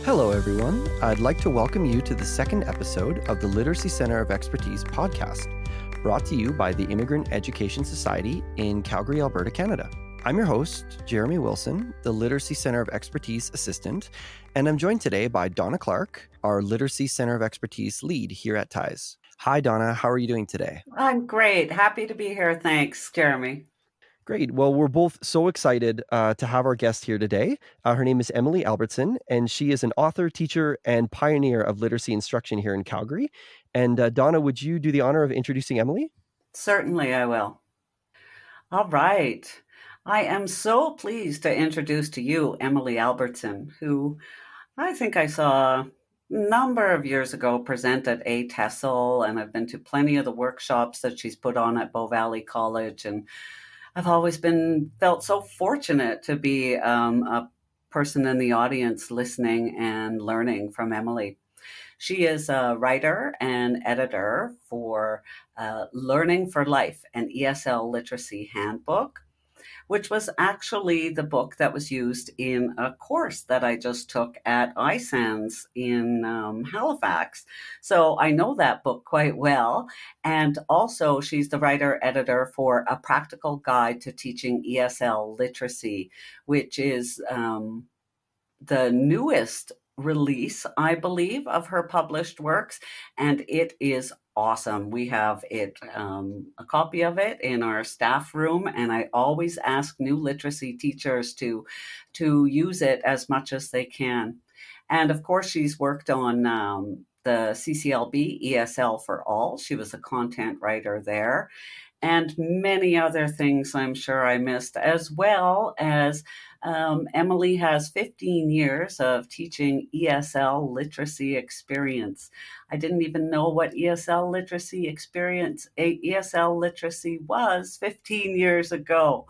Hello, everyone. I'd like to welcome you to the second episode of the Literacy Center of Expertise podcast, brought to you by the Immigrant Education Society in Calgary, Alberta, Canada. I'm your host, Jeremy Wilson, the Literacy Center of Expertise assistant, and I'm joined today by Donna Clark, our Literacy Center of Expertise lead here at TIES. Hi, Donna. How are you doing today? I'm great. Happy to be here. Thanks, Jeremy. Great. Well, we're both so excited to have our guest here today. Her name is Emily Albertsen, and she is an author, teacher, and pioneer of literacy instruction here in Calgary. And Donna, would you do the honor of introducing Emily? Certainly, I will. All right. I am so pleased to introduce to you Emily Albertsen, who I think I saw a number of years ago present at a TESOL, and I've been to plenty of the workshops that she's put on at Bow Valley College, and I've always felt so fortunate to be a person in the audience listening and learning from Emily. She is a writer and editor for Learning for Life, an ESL Literacy Handbook, which was actually the book that was used in a course that I just took at ISANS in Halifax. So I know that book quite well. And also, she's the writer-editor for A Practical Guide to Teaching ESL Literacy, which is the newest release, I believe, of her published works, and it is awesome. We have a copy of it in our staff room, and I always ask new literacy teachers to use it as much as they can. And of course, she's worked on the CCLB ESL for All. She was a content writer there, and many other things I'm sure I missed, as well as Emily has 15 years of teaching ESL literacy experience. I didn't even know what ESL literacy was 15 years ago.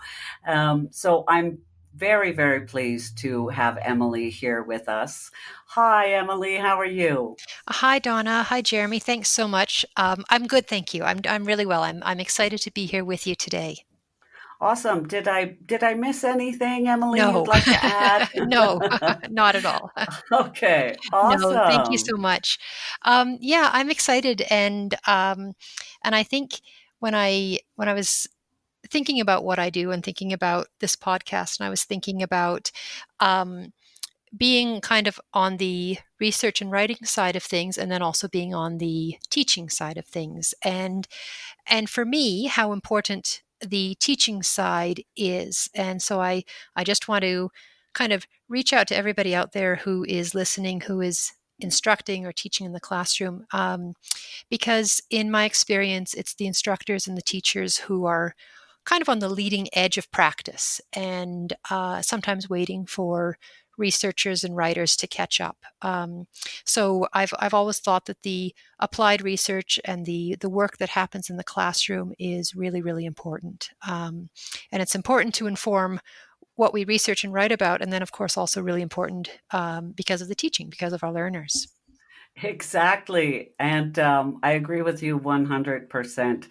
So I'm very, very pleased to have Emily here with us. Hi, Emily. How are you? Hi, Donna. Hi, Jeremy. Thanks so much. I'm good, thank you. I'm really well. I'm excited to be here with you today. Awesome. Did I miss anything, Emily, No, you'd like to add? no, not at all. Okay, No, thank you awesome. so much. Yeah, I'm excited, and I think when I was thinking about what I do and thinking about this podcast, and I was thinking about being kind of on the research and writing side of things, and then also being on the teaching side of things, and for me, how important the teaching side is. And so I just want to kind of reach out to everybody out there who is listening, who is instructing or teaching in the classroom, because in my experience, it's the instructors and the teachers who are kind of on the leading edge of practice, and sometimes waiting for researchers and writers to catch up. So I've always thought that the applied research and the work that happens in the classroom is really, really important. And it's important to inform what we research and write about, and then of course also really important because of the teaching, because of our learners. Exactly. And I agree with you 100%.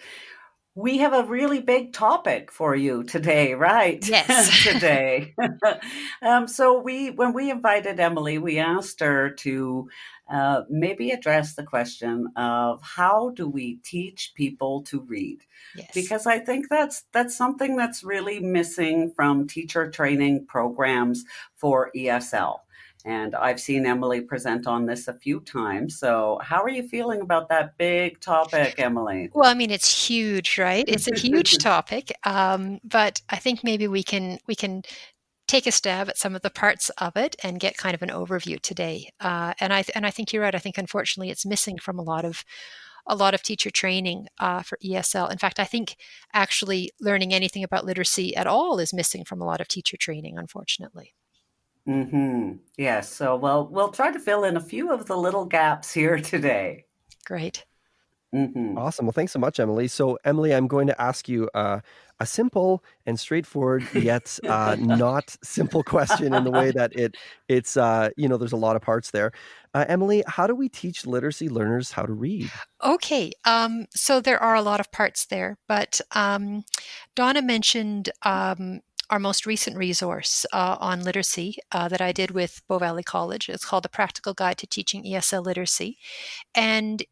We have a really big topic for you today, right? Yes. Today. So when we invited Emily, we asked her to maybe address the question of how do we teach people to read? Yes. Because I think that's something that's really missing from teacher training programs for ESL. And I've seen Emily present on this a few times. So how are you feeling about that big topic, Emily? Well, I mean, it's huge, right? It's a huge topic, but I think maybe we can take a stab at some of the parts of it and get kind of an overview today. And I think you're right. I think unfortunately it's missing from a lot of teacher training for ESL. In fact, I think actually learning anything about literacy at all is missing from a lot of teacher training, unfortunately. Mm-hmm. Yes. So we'll try to fill in a few of the little gaps here today. Great. Mm-hmm. Awesome. Well, thanks so much, Emily. So, Emily, I'm going to ask you a simple and straightforward, yet not simple question in the way that it's there's a lot of parts there. Emily, how do we teach literacy learners how to read? Okay. So there are a lot of parts there, but Donna mentioned our most recent resource on literacy that I did with Bow Valley College. It's called A Practical Guide to Teaching ESL Literacy. And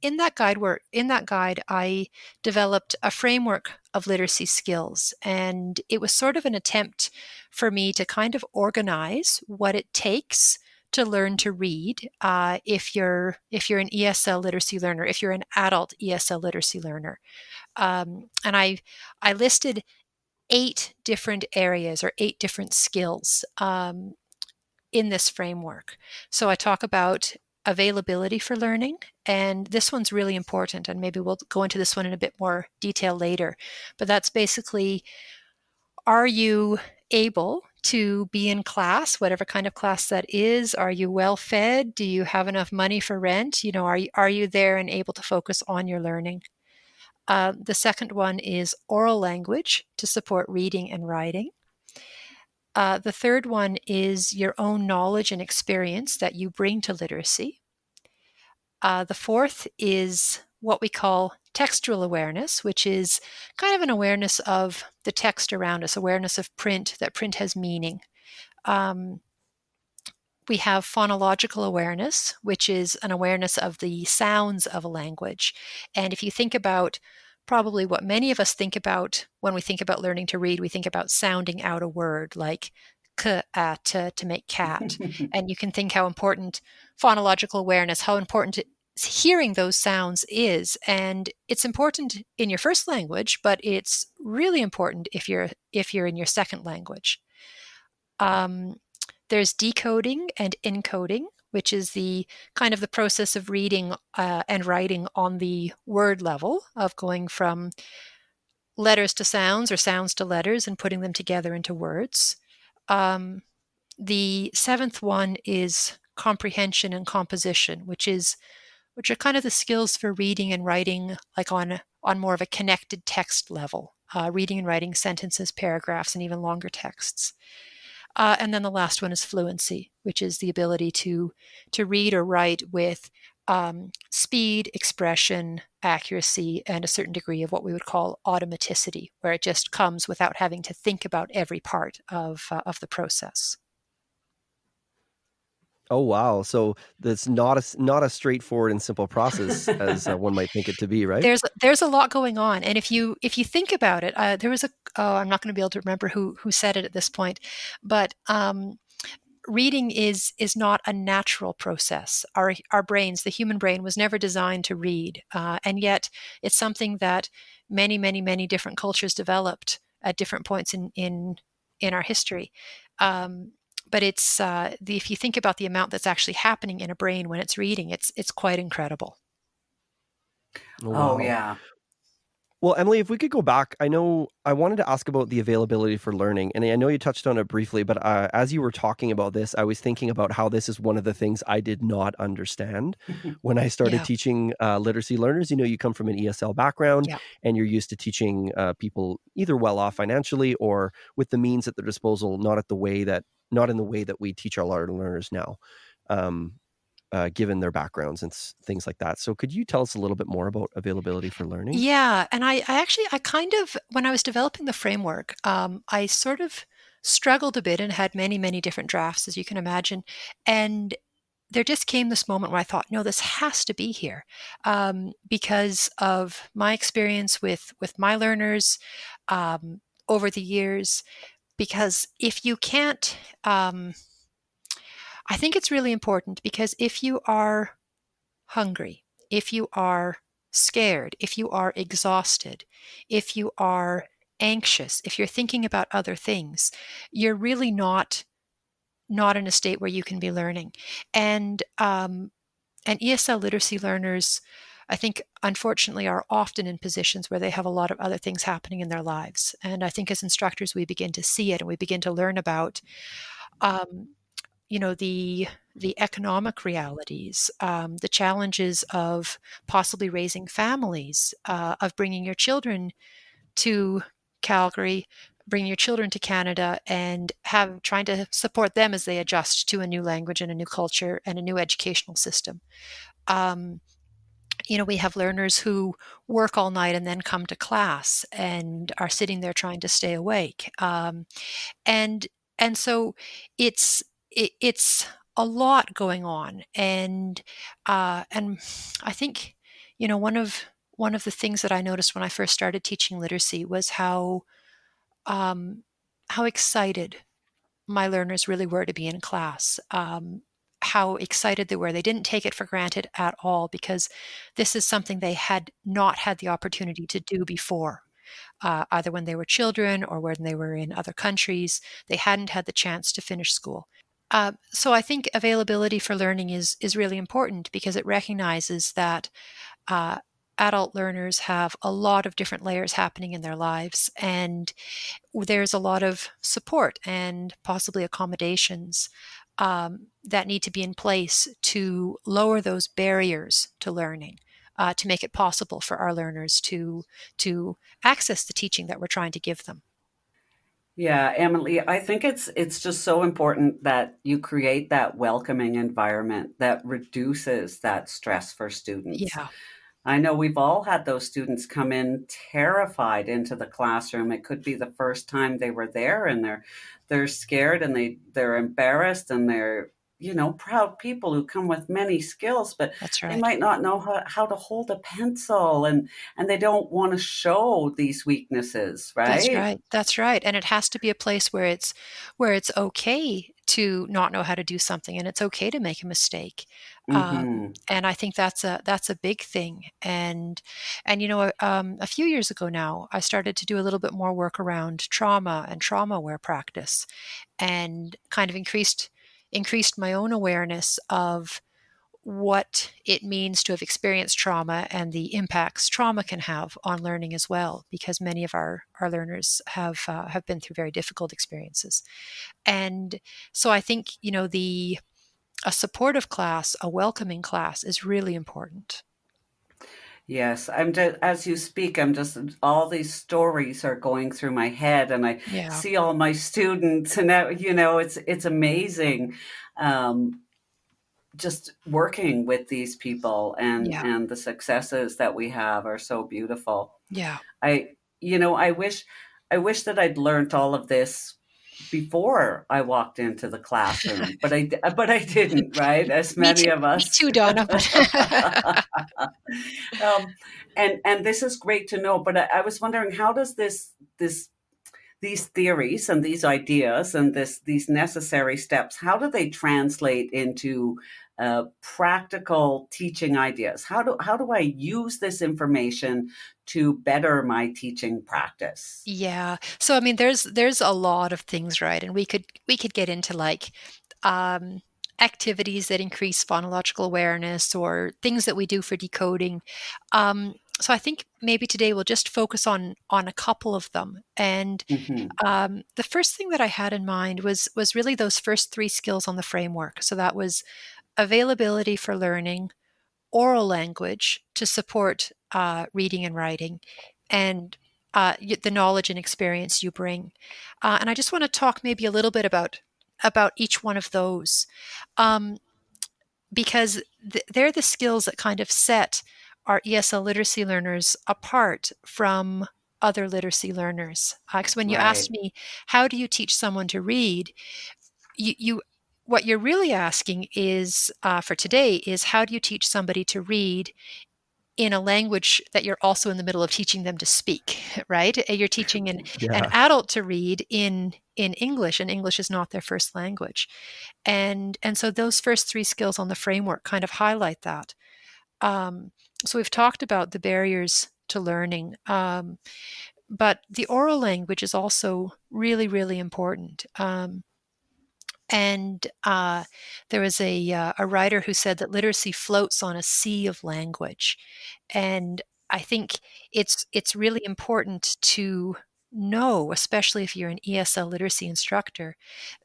in that guide, I developed a framework of literacy skills, and it was sort of an attempt for me to kind of organize what it takes to learn to read if you're an ESL literacy learner, if you're an adult ESL literacy learner. And I listed 8 different areas or 8 different skills in this framework. So I talk about availability for learning, and this one's really important, and maybe we'll go into this one in a bit more detail later. But that's basically, are you able to be in class, whatever kind of class that is? Are you well fed? Do you have enough money for rent? Are you there and able to focus on your learning? The second one is oral language to support reading and writing. The third one is your own knowledge and experience that you bring to literacy. The fourth is what we call textual awareness, which is kind of an awareness of the text around us, awareness of print, that print has meaning. We have phonological awareness, which is an awareness of the sounds of a language. And if you think about probably what many of us think about when we think about learning to read, we think about sounding out a word like k, a, to make cat. And you can think how important phonological awareness, how important hearing those sounds is. And it's important in your first language, but it's really important if you're in your second language. There's decoding and encoding, which is the kind of the process of reading and writing on the word level, of going from letters to sounds or sounds to letters and putting them together into words. The seventh one is comprehension and composition, which are kind of the skills for reading and writing, like on more of a connected text level, reading and writing sentences, paragraphs, and even longer texts. And then the last one is fluency, which is the ability to read or write with speed, expression, accuracy, and a certain degree of what we would call automaticity, where it just comes without having to think about every part of the process. Oh wow! So that's not a straightforward and simple process as one might think it to be, right? There's a lot going on, and if you think about it, there was I'm not going to be able to remember who said it at this point, but reading is not a natural process. Our brains, the human brain, was never designed to read, and yet it's something that many different cultures developed at different points in our history. But it's if you think about the amount that's actually happening in a brain when it's reading, it's quite incredible. Oh, Oh, wow. yeah. Well, Emily, if we could go back, I know I wanted to ask about the availability for learning, and I know you touched on it briefly, but as you were talking about this, I was thinking about how this is one of the things I did not understand when I started Yeah, teaching literacy learners. You come from an ESL background, yeah. and you're used to teaching people either well off financially or with the means at their disposal, not in the way that we teach our learners now. Um, Given their backgrounds and things like that. So could you tell us a little bit more about availability for learning? Yeah, and I kind of, when I was developing the framework, I sort of struggled a bit and had many different drafts, as you can imagine. And there just came this moment where I thought, no, this has to be here, because of my experience with my learners over the years. Because if you can't, I think it's really important, because if you are hungry, if you are scared, if you are exhausted, if you are anxious, if you're thinking about other things, you're really not in a state where you can be learning. And ESL literacy learners, I think, unfortunately, are often in positions where they have a lot of other things happening in their lives. And I think as instructors, we begin to see it, and we begin to learn about um, the economic realities, the challenges of possibly raising families, of bringing your children to Calgary, bringing your children to Canada, and trying to support them as they adjust to a new language and a new culture and a new educational system. Um, We have learners who work all night and then come to class and are sitting there trying to stay awake. And and so it's a lot going on. And I think, one of the things that I noticed when I first started teaching literacy was um, how excited my learners really were to be in class. How excited they were. They didn't take it for granted at all, because this is something they had not had the opportunity to do before, either when they were children or when they were in other countries. They hadn't had the chance to finish school. So I think availability for learning is really important, because it recognizes that uh, adult learners have a lot of different layers happening in their lives, and there's a lot of support and possibly accommodations that need to be in place to lower those barriers to learning, to make it possible for our learners to access the teaching that we're trying to give them. Yeah, Emily, I think it's just so important that you create that welcoming environment that reduces that stress for students. Yeah, I know we've all had those students come in terrified into the classroom. It could be the first time they were there, and they're scared, and they're embarrassed, and they're, proud people who come with many skills, but that's they right. might not know how to hold a pencil, and they don't want to show these weaknesses, That's right? right. That's right. And it has to be a place where it's okay to not know how to do something, and it's okay to make a mistake. Mm-hmm. And I think that's a big thing. And a few years ago now, I started to do a little bit more work around trauma and trauma aware practice, and kind of increased my own awareness of what it means to have experienced trauma and the impacts trauma can have on learning as well, because many of our learners have been through very difficult experiences. And so I think, the a supportive class, a welcoming class is really important. Yes, I'm just, as you speak, I'm just, all these stories are going through my head, and I Yeah, see all my students, and now, it's amazing. Um, just working with these people, and yeah, the successes that we have are so beautiful. yeah. I, I wish that I'd learned all of this before I walked into the classroom, but I didn't, right? As Me many too. of Me us. too, Donna. But um, and this is great to know. But I was wondering, how does this these theories and these ideas and these necessary steps, how do they translate into practical teaching ideas? How do I use this information to better my teaching practice? Yeah. So I mean, there's a lot of things, right? And we could get into like um, activities that increase phonological awareness, or things that we do for decoding. So I think maybe today we'll just focus on a couple of them. And Hmm. the first thing that I had in mind was really those first three skills on the framework. So that was availability for learning, oral language to support reading and writing, and the knowledge and experience you bring. And I just want to talk maybe a little bit about each one of those, um, because they're the skills that kind of set our ESL literacy learners apart from other literacy learners. Because when you asked Right. me, how do you teach someone to read, you what you're really asking is, for today, is how do you teach somebody to read in a language that you're also in the middle of teaching them to speak, right? You're teaching an Yeah. adult to read in English, and English is not their first language. And so those first three skills on the framework kind of highlight that. Um, so we've talked about the barriers to learning, but the oral language is also really, really important. And there was a writer who said that literacy floats on a sea of language. And I think it's really important to know, especially if you're an ESL literacy instructor,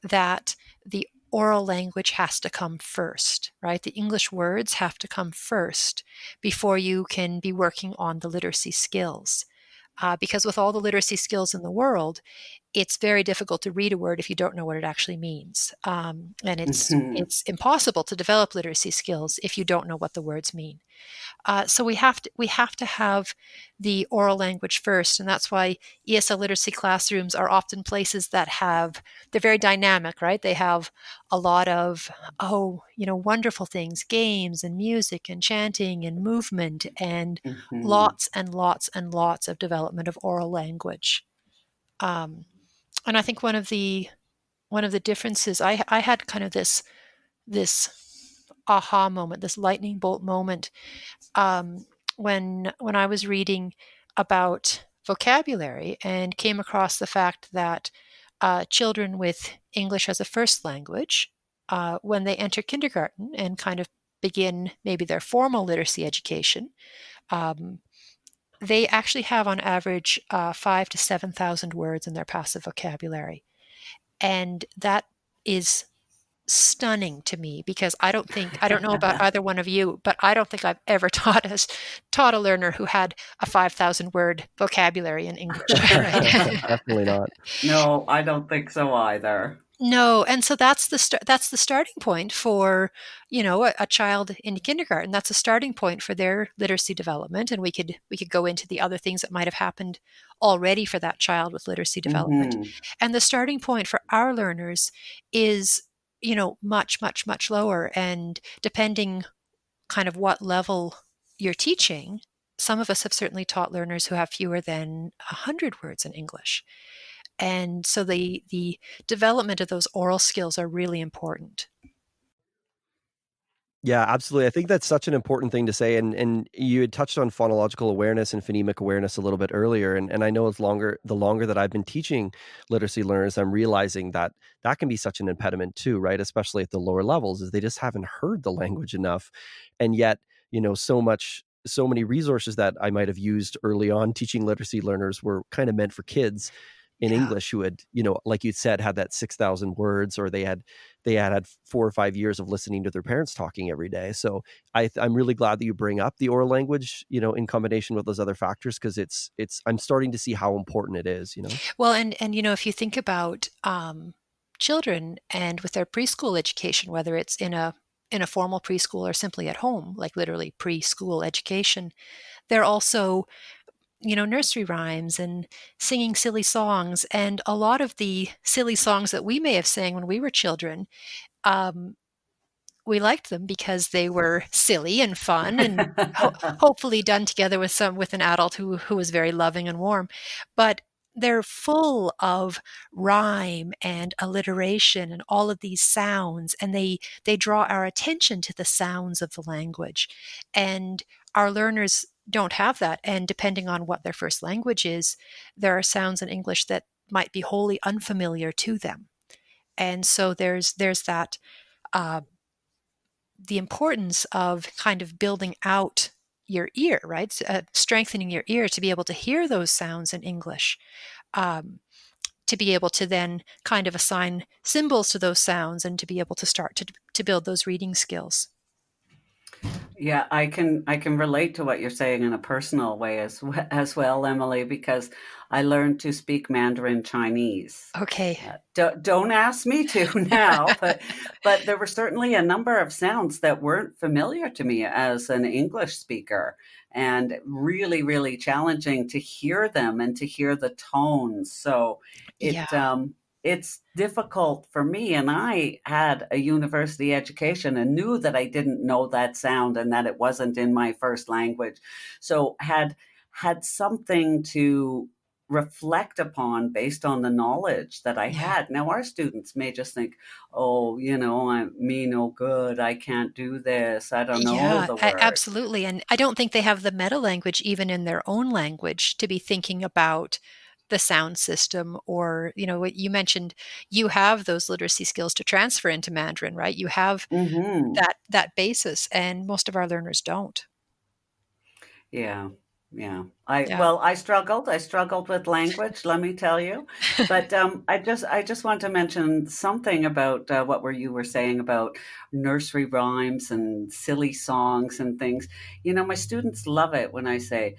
that the oral language has to come first, right? The English words have to come first before you can be working on the literacy skills. Because with all the literacy skills in the world, it's very difficult to read a word if you don't know what it actually means. And Mhm. it's impossible to develop literacy skills if you don't know what the words mean. So we have to have the oral language first, and that's why ESL literacy classrooms are often places that they're very dynamic, right? They have a lot of wonderful things, games and music and chanting and movement and Mhm. lots and lots and lots of development of oral language. Um, and I think one of the differences I had kind of this aha moment, this lightning bolt moment, um, when I was reading about vocabulary and came across the fact that children with English as a first language, when they enter kindergarten and kind of begin maybe their formal literacy education, um, they actually have on average 5 to 7,000 words in their passive vocabulary, and that is stunning to me because I don't know about either one of you, but I don't think I've ever taught a learner who had a 5,000 word vocabulary in English, right? Definitely not. No, I don't think so either. No, and so that's the starting point for, a child in kindergarten. That's a starting point for their literacy development, and we could go into the other things that might have happened already for that child with literacy development. Mhm. And the starting point for our learners is, much, much, much lower. And depending kind of what level you're teaching, some of us have certainly taught learners who have fewer than 100 words in English. And so the development of those oral skills are really important. Yeah, absolutely. I think that's such an important thing to say, and you had touched on phonological awareness and phonemic awareness a little bit earlier, and I know the longer that I've been teaching literacy learners, I'm realizing that that can be such an impediment too, right? Especially at the lower levels, is they just haven't heard the language enough, and yet, so many resources that I might have used early on teaching literacy learners were kind of meant for kids in Yeah. English who had, like you said, had that 6,000 words, or they had 4 or 5 years of listening to their parents talking every day. So I'm really glad that you bring up the oral language, in combination with those other factors, because I'm starting to see how important it is. Well, and if you think about children and with their preschool education, whether it's in a formal preschool or simply at home, like literally preschool education, they're also nursery rhymes and singing silly songs. And a lot of the silly songs that we may have sang when we were children, um, we liked them because they were silly and fun and hopefully done together with an adult who was very loving and warm. But they're full of rhyme and alliteration and all of these sounds, and they draw our attention to the sounds of the language. And our learners don't have that. And depending on what their first language is, there are sounds in English that might be wholly unfamiliar to them. And so there's that uh, the importance of kind of building out your ear, right? Strengthening your ear to be able to hear those sounds in English, um, to be able to then kind of assign symbols to those sounds and to be able to start to build those reading skills. Yeah, I can relate to what you're saying in a personal way as well, Emily, because I learned to speak Mandarin Chinese. Okay. Don't ask me to now, but there were certainly a number of sounds that weren't familiar to me as an English speaker, and really, really challenging to hear them and to hear the tones. So Yeah. it's difficult for me, and I had a university education and knew that I didn't know that sound and that it wasn't in my first language. So had something to reflect upon based on the knowledge that I Yeah. had. Now our students may just think, "Oh, I'm me no good. I can't do this. I don't know Yeah, the words." absolutely. And I don't think they have the meta language even in their own language to be thinking about the sound system, or, what you mentioned, you have those literacy skills to transfer into Mandarin, right? You have Mhm. that basis, and most of our learners don't. Yeah, yeah. I Yeah. well, I struggled. I struggled with language, let me tell you. But I just want to mention something about what you were saying about nursery rhymes and silly songs and things. My students love it when I say,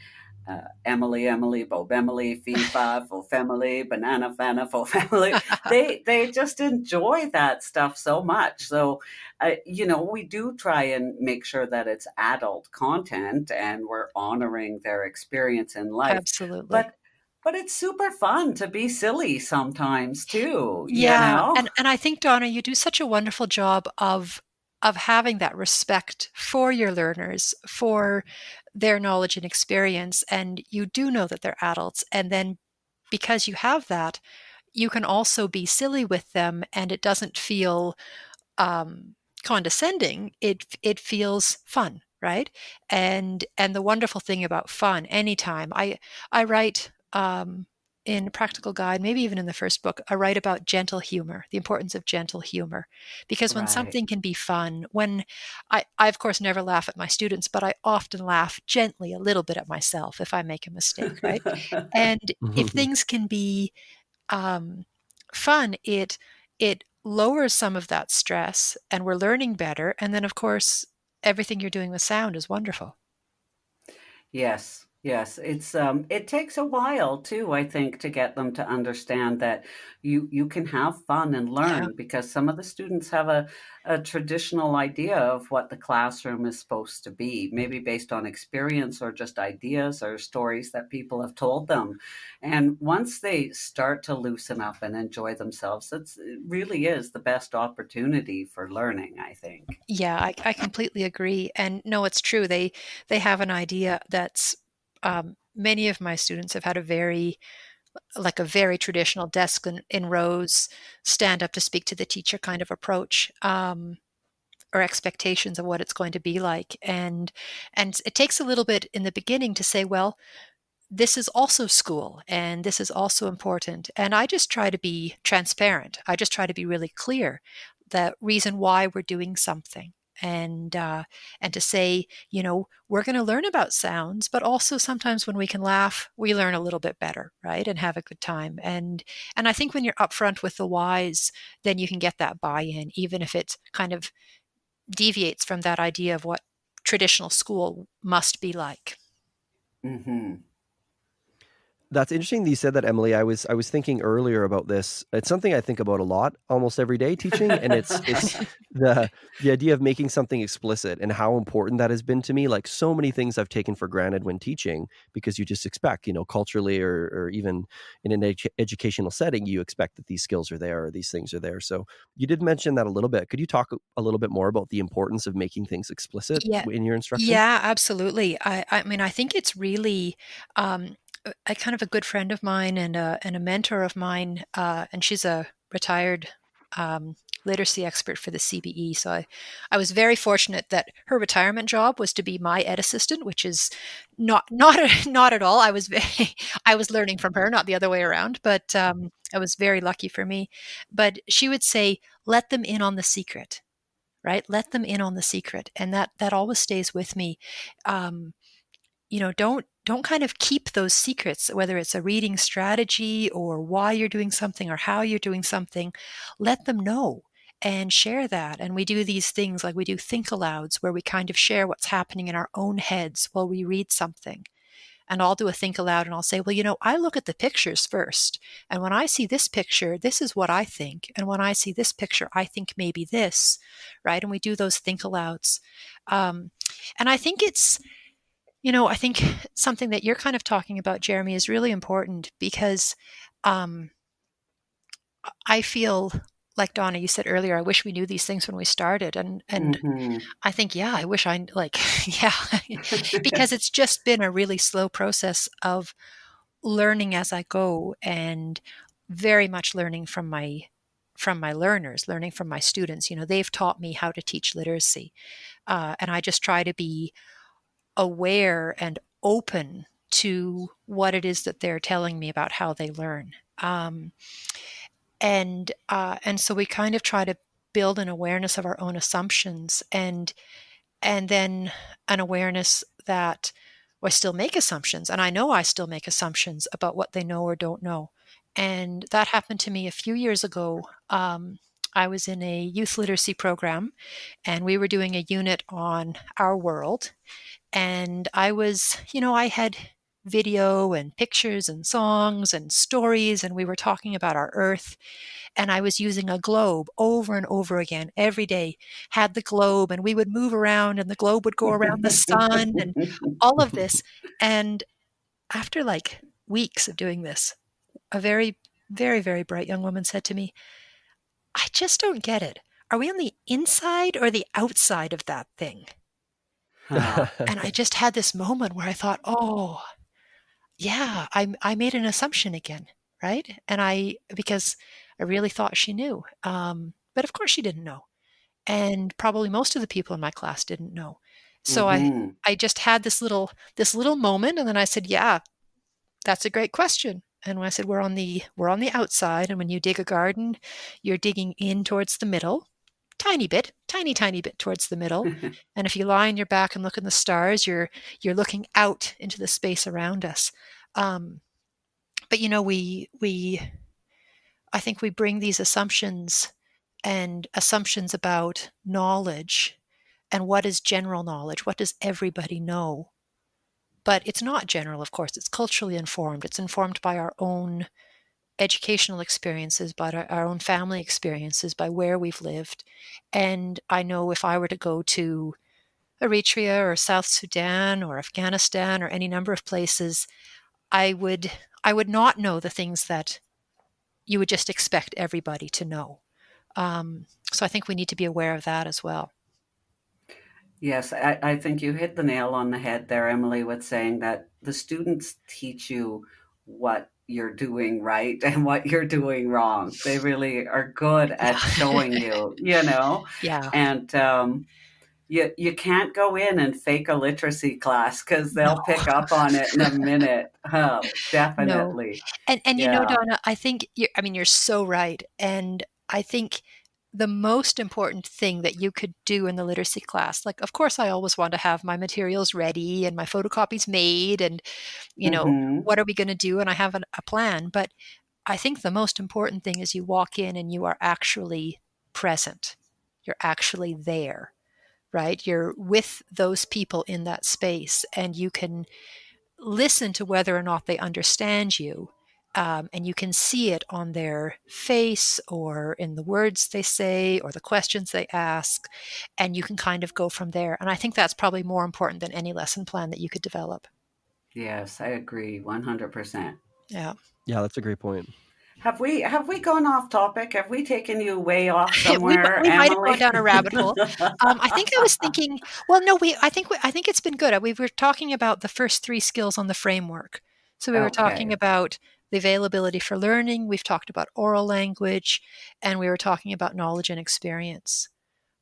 Emily, Emily, Bob, Emily, fee, fa, fo, family, banana, fana, fo, family. They just enjoy that stuff so much. So, we do try and make sure that it's adult content and we're honoring their experience in life. Absolutely. But but it's super fun to be silly sometimes too, you Yeah, know? and I think, Donna, you do such a wonderful job of having that respect for your learners, for their knowledge and experience, and you do know that they're adults, and then because you have that, you can also be silly with them, and it doesn't feel um, condescending. It feels fun, right? And the wonderful thing about fun, anytime I write in Practical Guide, maybe even in the first book, I write about gentle humor, the importance of gentle humor, because when Right. something can be fun, when I of course never laugh at my students, but I often laugh gently a little bit at myself if I make a mistake, right? And if things can be um, fun, it lowers some of that stress, and we're learning better. And then, of course, everything you're doing with sound is wonderful. Yes, yes. It takes a while too, I think, to get them to understand that you can have fun and Yeah, learn because some of the students have a traditional idea of what the classroom is supposed to be, maybe based on experience or just ideas or stories that people have told them. And once they start to loosen up and enjoy themselves, it really is the best opportunity for learning, I think. yeah, I completely agree. And no, it's true. They have an idea that's many of my students have had a very traditional desk in rows, stand up to speak to the teacher kind of approach. Or expectations of what it's going to be like, and it takes a little bit in the beginning to say, well, this is also school and this is also important. And I just try to be transparent. I just try to be really clear the reason why we're doing something. And to say, we're going to learn about sounds, but also sometimes when we can laugh, we learn a little bit better, right? And have a good time. And I think when you're upfront with the whys, then you can get that buy-in, even if it kind of deviates from that idea of what traditional school must be like. Hmm. That's interesting that you said that, Emily. I was thinking earlier about this. It's something I think about a lot, almost every day teaching, and it's the idea of making something explicit and how important that has been to me. Like so many things I've taken for granted when teaching because you just expect, culturally or even in an educational setting, you expect that these skills are there or these things are there. So you did mention that a little bit. Could you talk a little bit more about the importance of making things explicit Yeah. in your instruction? Yeah, absolutely. I mean, I think it's really um, a kind of a good friend of mine and a mentor of mine, and she's a retired um, literacy expert for the CBE. So I was very fortunate that her retirement job was to be my ed assistant, which is not not at all. I was I was learning from her, not the other way around. But it was very lucky for me. But she would say, "Let them in on the secret." Right? Let them in on the secret, and that always stays with me. Um, don't kind of keep those secrets, whether it's a reading strategy or why you're doing something or how you're doing something. Let them know and share that. And we do these things like we do think alouds, where we kind of share what's happening in our own heads while we read something. And I'll do a think aloud and I'll say, well, I look at the pictures first. And when I see this picture, this is what I think. And when I see this picture, I think maybe this, right? And we do those think alouds. Um, and I think something that you're kind of talking about, Jeremy, is really important because um, I feel like Donna, you said earlier, I wish we knew these things when we started. And Hmm. I think, yeah, I wish I like, yeah, because it's just been a really slow process of learning as I go and very much learning from my learners, learning from my students. They've taught me how to teach literacy, and I just try to be aware and open to what it is that they're telling me about how they learn. And so we kind of try to build an awareness of our own assumptions, and then an awareness that I still make assumptions, and I know I still make assumptions about what they know or don't know. And that happened to me a few years ago. I was in a youth literacy program, and we were doing a unit on our world. And I was, I had video and pictures and songs and stories, and we were talking about our Earth. And I was using a globe over and over again every day, had the globe, and we would move around and the globe would go around the sun and all of this. And after like weeks of doing this, a very, very, very bright young woman said to me, I just don't get it. Are we on the inside or the outside of that thing? And I just had this moment where I thought, oh, yeah, I made an assumption again, right? Because I really thought she knew. But of course she didn't know. And probably most of the people in my class didn't know. So Mm-hmm. I just had this little moment, and then I said, yeah, that's a great question. And when I said we're on the outside, and when you dig a garden, you're digging in towards the middle, tiny bit, tiny bit towards the middle. And if you lie on your back and look in the stars, you're looking out into the space around us. Um, but I think we bring these assumptions and assumptions about knowledge and what is general knowledge, what does everybody know? But it's not general, of course. It's culturally informed. It's informed by our own educational experiences, by our own family experiences, by where we've lived. And I know if I were to go to Eritrea or South Sudan or Afghanistan or any number of places, I would not know the things that you would just expect everybody to know. So I think we need to be aware of that as well. Yes, I think you hit the nail on the head there, Emily, with saying that the students teach you what you're doing right and what you're doing wrong. They really are good at Yeah. showing you. Yeah. And you can't go in and fake a literacy class because No. they'll pick up on it in a minute. Oh, No. definitely. And Yeah. Donna, I think you're so right. And I think the most important thing that you could do in the literacy class, like, of course, I always want to have my materials ready and my photocopies made, and, Hmm. what are we going to do? And I have a plan. But I think the most important thing is you walk in and you are actually present. You're actually there, right? You're with those people in that space, and you can listen to whether or not they understand you. And you can see it on their face or in the words they say or the questions they ask. And you can kind of go from there. And I think that's probably more important than any lesson plan that you could develop. Yes, I agree 100%. Yeah. Yeah, that's a great point. Have we gone off topic? Have we taken you way off we, somewhere, we might have gone Emily? down a rabbit hole. I think I was thinking, well, no, I think it's been good. We were talking about the first three skills on the framework. So we were talking Okay. about the availability for learning. We've talked about oral language, and we were talking about knowledge and experience.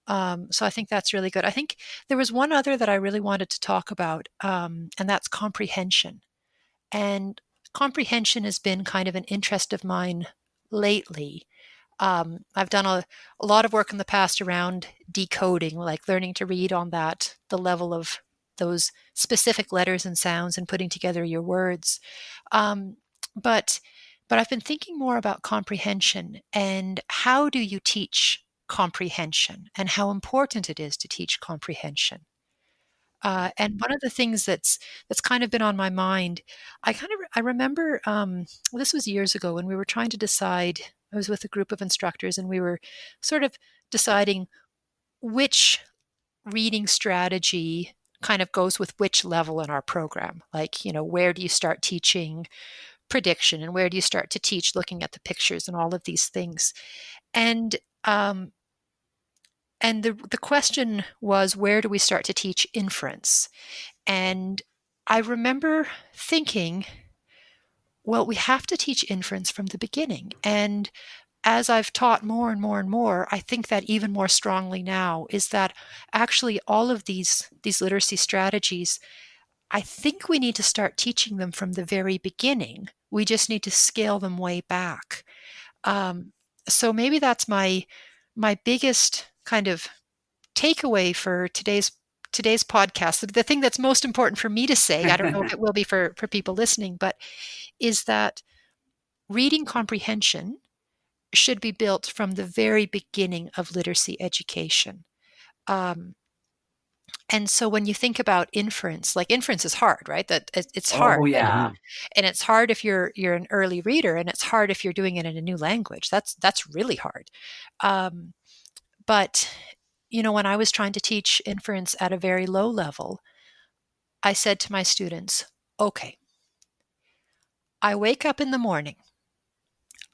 So I think that's really good. I think there was one other that I really wanted to talk about, and that's comprehension. And comprehension has been kind of an interest of mine lately. I've done a lot of work in the past around decoding, like learning to read on the level of those specific letters and sounds and putting together your words. Um, but but I've been thinking more about comprehension and how do you teach comprehension and how important it is to teach comprehension. And one of the things that's kind of been on my mind, I remember, well, this was years ago when we were trying to decide. I was with a group of instructors, and we were sort of deciding which reading strategy kind of goes with which level in our program. Like, where do you start teaching prediction, and where do you start to teach looking at the pictures and all of these things? And um, and the question was, where do we start to teach inference? And I remember thinking, well, we have to teach inference from the beginning. And as I've taught more and more and more, I think that even more strongly now is that actually all of these literacy strategies, I think we need to start teaching them from the very beginning. We just need to scale them way back. Um, so maybe that's my biggest kind of takeaway for today's podcast. The thing that's most important for me to say, I don't know if it will be for people listening, but is that reading comprehension should be built from the very beginning of literacy education. Um, And so when you think about inference, like inference is hard, right? That it's hard, Oh, yeah. and it's hard if you're an early reader, and it's hard if you're doing it in a new language. That's really hard. Um, but when I was trying to teach inference at a very low level, I said to my students, "Okay, I wake up in the morning,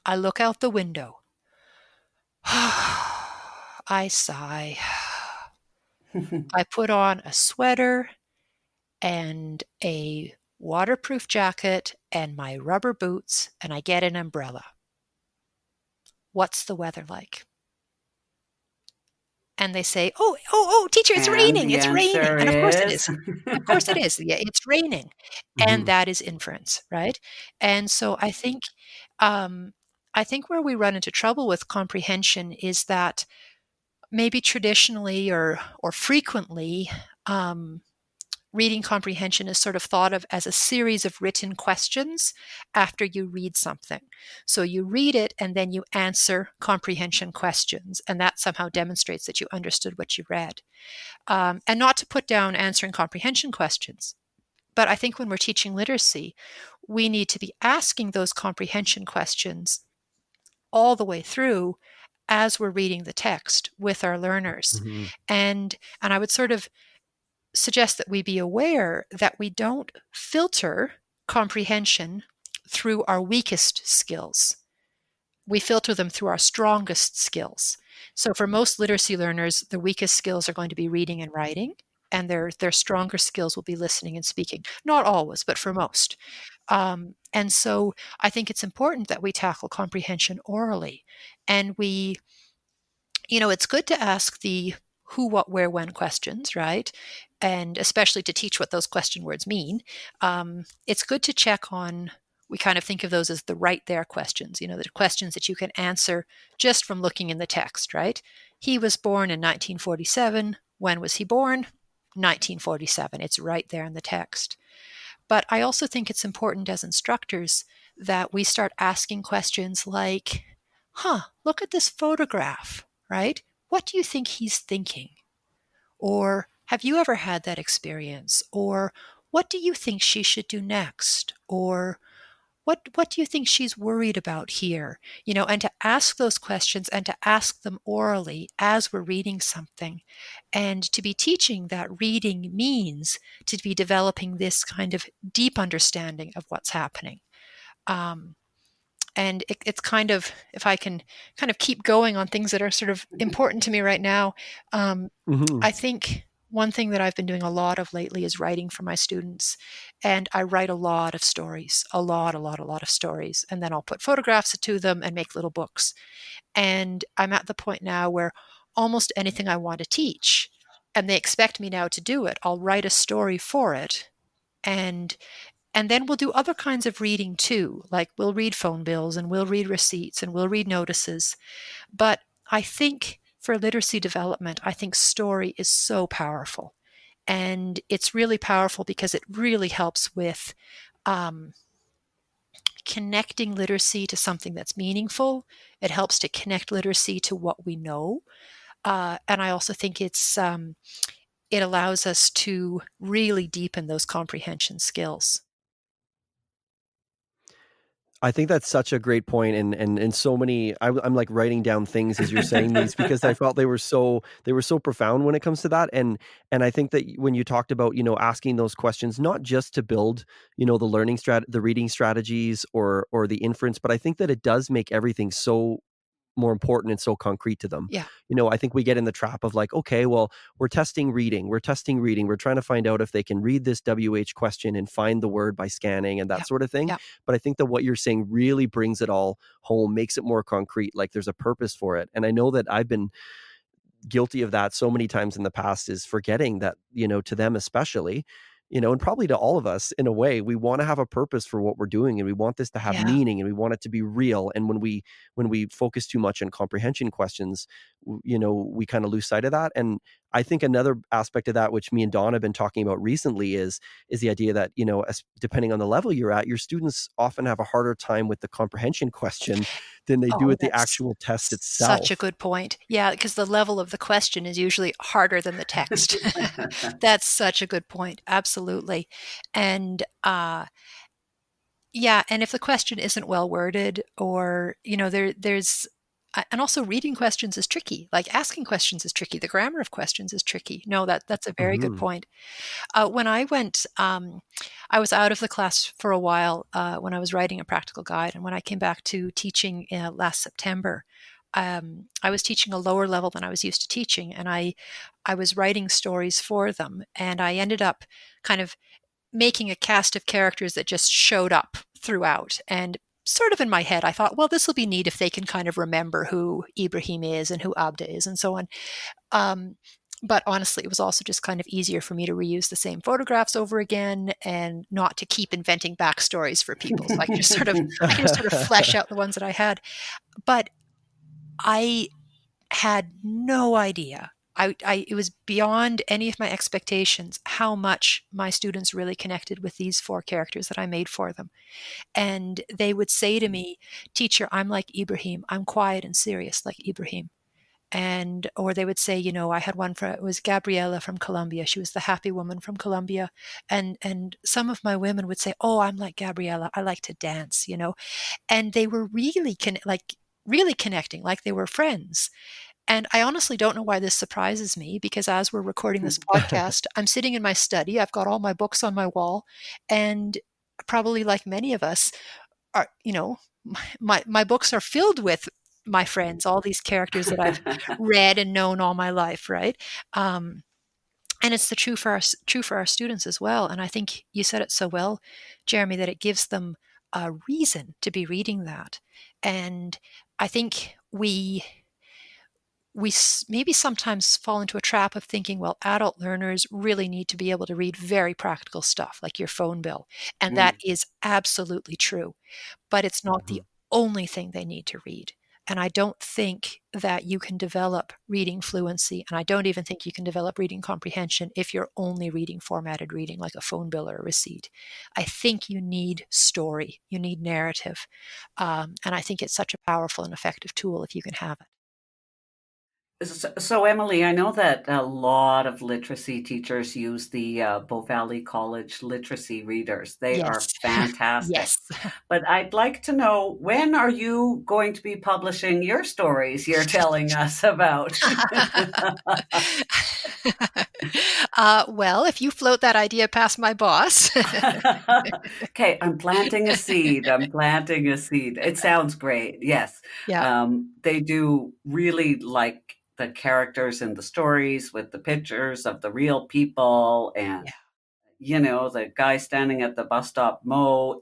I look out the window, I sigh, I put on a sweater and a waterproof jacket and my rubber boots, and I get an umbrella. What's the weather like?" And they say, "Oh, teacher, it's And raining, the it's raining." answer And of course it is is. Of course it is. Yeah, it's raining. And Hmm. that is inference, right? And so um, I think where we run into trouble with comprehension is that maybe traditionally or frequently, um, reading comprehension is sort of thought of as a series of written questions after you read something. So you read it and then you answer comprehension questions, and that somehow demonstrates that you understood what you read. And not to put down answering comprehension questions, but I think when we're teaching literacy, we need to be asking those comprehension questions all the way through as we're reading the text with our learners. Hmm. And I would sort of suggest that we be aware that we don't filter comprehension through our weakest skills. We filter them through our strongest skills. So for most literacy learners, the weakest skills are going to be reading and writing, and their stronger skills will be listening and speaking. Not always, but for most. And so I think it's important that we tackle comprehension orally, and it's good to ask the who, what, where, when questions, right? And especially to teach what those question words mean. It's good to check on, we kind of think of those as the right there questions, the questions that you can answer just from looking in the text, right? He was born in 1947. When was he born? 1947. It's right there in the text. But I also think it's important as instructors that we start asking questions like, look at this photograph, right? What do you think he's thinking? Or have you ever had that experience? Or what do you think she should do next? Or what do you think she's worried about here? And to ask those questions and to ask them orally as we're reading something. And to be teaching that reading means to be developing this kind of deep understanding of what's happening. Um, and it's kind of, if I can kind of keep going on things that are sort of important to me right now, um, Hmm. I think one thing that I've been doing a lot of lately is writing for my students. And I write a lot of stories, a lot of stories. And then I'll put photographs to them and make little books. And I'm at the point now where almost anything I want to teach, and they expect me now to do it, I'll write a story for it. And and then we'll do other kinds of reading too, like we'll read phone bills and we'll read receipts and we'll read notices. But I think for literacy development, I think story is so powerful. And it's really powerful because it really helps with um, connecting literacy to something that's meaningful. It helps to connect literacy to what we know. And I also think it allows us to really deepen those comprehension skills. I think that's such a great point, and so many. I'm like writing down things as you're saying these because I felt they were so profound when it comes to that, and I think that when you talked about asking those questions, not just to build the reading strategies or the inference, but I think that it does make everything so more important and so concrete to them. Yeah, I think we get in the trap of like, okay, well, we're testing reading, we're trying to find out if they can read this WH question and find the word by scanning and that yeah, sort of thing. yeah, But I think that what you're saying really brings it all home, makes it more concrete, like there's a purpose for it. And I know that I've been guilty of that so many times in the past, is forgetting that, to them especially, and probably to all of us in a way, we want to have a purpose for what we're doing, and we want this to have yeah, meaning, and we want it to be real. And when we focus too much on comprehension questions, we kind of lose sight of that. And I think another aspect of that, which me and Donna have been talking about recently, is the idea that, depending on the level you're at, your students often have a harder time with the comprehension question than they do Oh, with the that's actual test such a itself. good point. Yeah, because the level of the question is usually harder than the text. That's such a good point. Absolutely. And yeah, and if the question isn't well worded, or there's and also reading questions is tricky. Like asking questions is tricky. The grammar of questions is tricky. No, that's a very good Mhm. point. When I went, I was out of the class for a while when I was writing a practical guide, and when I came back to teaching last September, I was teaching a lower level than I was used to teaching, and I was writing stories for them, and I ended up kind of making a cast of characters that just showed up throughout. And sort of in my head, I thought, well, this will be neat if they can kind of remember who Ibrahim is and who Abda is and so on. Um, but honestly, it was also just kind of easier for me to reuse the same photographs over again and not to keep inventing backstories for people. So I can just sort of flesh out the ones that I had. But I had no idea. It was beyond any of my expectations how much my students really connected with these four characters that I made for them. And they would say to me, "Teacher, I'm like Ibrahim. I'm quiet and serious like Ibrahim." And or they would say, I had one for, it was Gabriela from Colombia. She was the happy woman from Colombia. And some of my women would say, "Oh, I'm like Gabriela. I like to dance." And they were really connecting, like they were friends. And I honestly don't know why this surprises me, because as we're recording this podcast, I'm sitting in my study. I've got all my books on my wall, and probably like many of us are, my books are filled with my friends, all these characters that I've read and known all my life, right? Um, and it's the true for our students as well. And I think you said it so well, Jeremy, that it gives them a reason to be reading that. And I think we maybe sometimes fall into a trap of thinking, well, adult learners really need to be able to read very practical stuff like your phone bill. And that Mm. is absolutely true. But it's not the Mhm. only thing they need to read. And I don't think that you can develop reading fluency, and I don't even think you can develop reading comprehension if you're only reading formatted reading like a phone bill or a receipt. I think you need story, you need narrative. And I think it's such a powerful and effective tool if you can have it. So, Emily, I know that a lot of literacy teachers use the Bow Valley College literacy readers. They are Yes. fantastic. Yes. But I'd like to know, when are you going to be publishing your stories you're telling us about? Well, if you float that idea past my boss. Okay, I'm planting a seed. I'm planting a seed. It sounds great. Yes. Yeah. They do really like the characters in the stories with the pictures of the real people. And, Yeah. the guy standing at the bus stop, Mo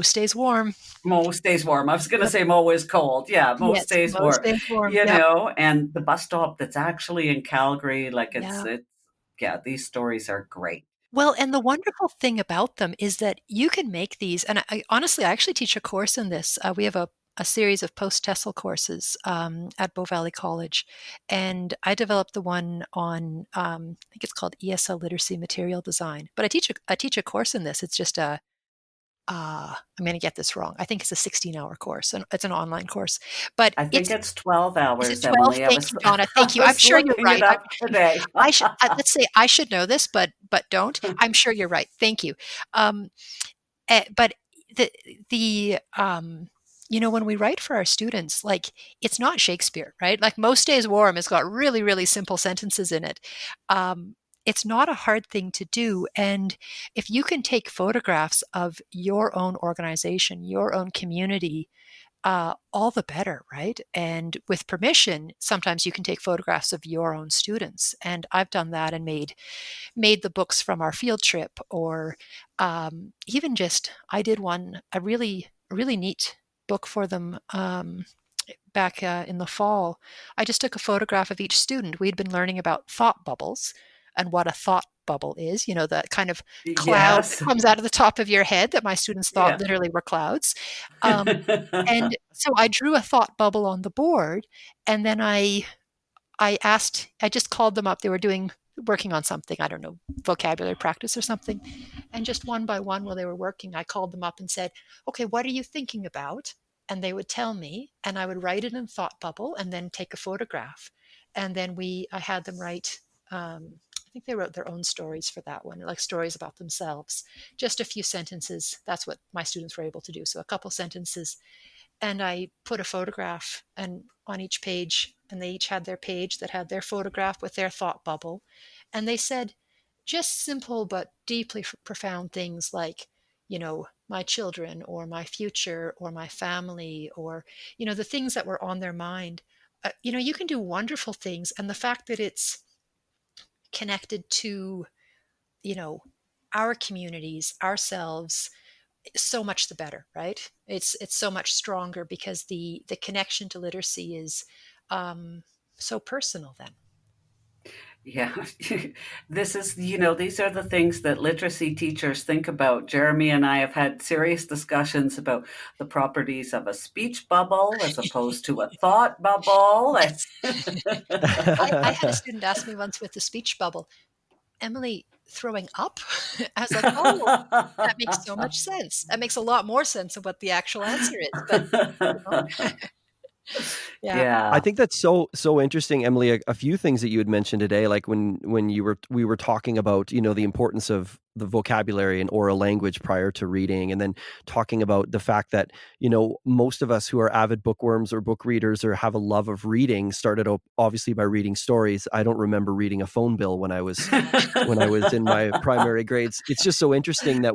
stays warm. Mo stays warm. I was going to Yep. say Mo is cold. Yeah, Mo Yes. stays Mo warm. stays warm. Yep. And the bus stop that's actually in Calgary, like Yeah. yeah, these stories are great. Well, and the wonderful thing about them is that you can make these. And honestly, I actually teach a course in this. We have a series of post-TESOL courses at Bow Valley College. And I developed the one on, I think it's called ESL Literacy Material Design. But I teach a course in this. It's just I'm going to get this wrong. I think it's a 16-hour course, and it's an online course. But I think it's 12 is it hours, 12? Emily. Thank you, Donna. I Thank you. I'm was sure you're looking it right. up today. I should let's say I should know this, but don't. I'm sure you're right. Thank you. Um, but the the when we write for our students, like it's not Shakespeare, right? Like Most Days Warm has got really, really simple sentences in it. It's not a hard thing to do. And if you can take photographs of your own organization, your own community, all the better, right? And with permission, sometimes you can take photographs of your own students. And I've done that and made the books from our field trip, or even just I did a really neat book for them back in the fall. I just took a photograph of each student. We'd been learning about thought bubbles and what a thought bubble is, that kind of cloud that Yes. comes out of the top of your head that my students thought Yeah. literally were clouds. And so I drew a thought bubble on the board, and then I I just called them up. They were working on something, I don't know, vocabulary practice or something. And just one by one, while they were working, I called them up and said, okay, what are you thinking about? And they would tell me, and I would write it in thought bubble and then take a photograph. And then I had them write, I think they wrote their own stories for that one, like stories about themselves. Just a few sentences. That's what my students were able to do. So a couple sentences, and I put a photograph and on each page, and they each had their page that had their photograph with their thought bubble. And they said just simple but deeply profound things like, my children or my future or my family, or, the things that were on their mind. You can do wonderful things. And the fact that it's connected to, you know, our communities, ourselves, so much the better, right? It's so much stronger because the connection to literacy is so personal then. Yeah, this is, these are the things that literacy teachers think about. Jeremy and I have had serious discussions about the properties of a speech bubble as opposed to a thought bubble. Yes. I had a student ask me once with the speech bubble, Emily, throwing up? I was like, oh, that makes so much sense. That makes a lot more sense of what the actual answer is. But, you know, yeah. I Yeah. think that's so interesting, Emily. A few things that you had mentioned today, like when we were talking about, the importance of the vocabulary and oral language prior to reading, and then talking about the fact that, most of us who are avid bookworms or book readers or have a love of reading started obviously by reading stories. I don't remember reading a phone bill when I was in my primary grades. It's just so interesting that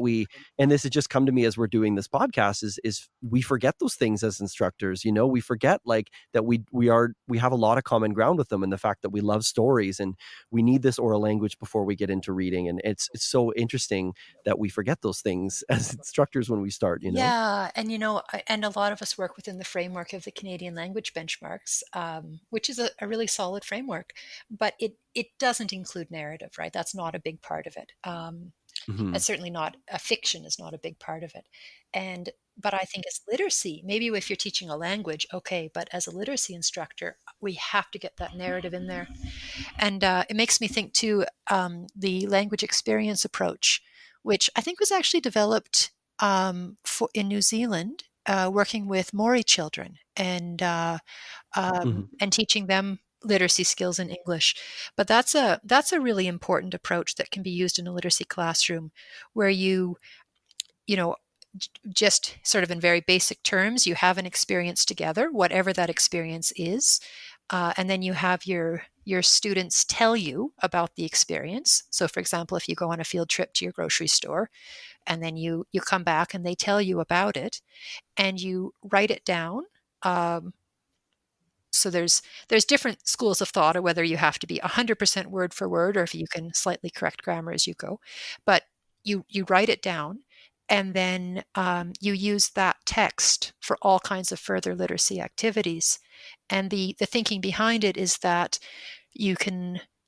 and this has just come to me as we're doing this podcast, is we forget those things as instructors. We forget like that we have a lot of common ground with them, and the fact that we love stories and we need this oral language before we get into reading. And it's so interesting that we forget those things as instructors when we start. Yeah, and and a lot of us work within the framework of the Canadian language benchmarks, which is a really solid framework, but it doesn't include narrative, right? That's not a big part of it. Mhm. That's certainly not a fiction is not a big part of it. But I think as literacy, maybe if you're teaching a language, okay, but as a literacy instructor, we have to get that narrative in there. And it makes me think too, the language experience approach, which I think was actually developed in New Zealand, working with Maori children Mhm. and teaching them literacy skills in English. But that's a really important approach that can be used in a literacy classroom, where you know just sort of in very basic terms, you have an experience together, whatever that experience is, and then you have your students tell you about the experience. So, for example, if you go on a field trip to your grocery store, and then you come back and they tell you about it, and you write it down. So there's different schools of thought, or whether you have to be 100% word for word, or if you can slightly correct grammar as you go. But you write it down, and then you use that text for all kinds of further literacy activities. And the thinking behind it is that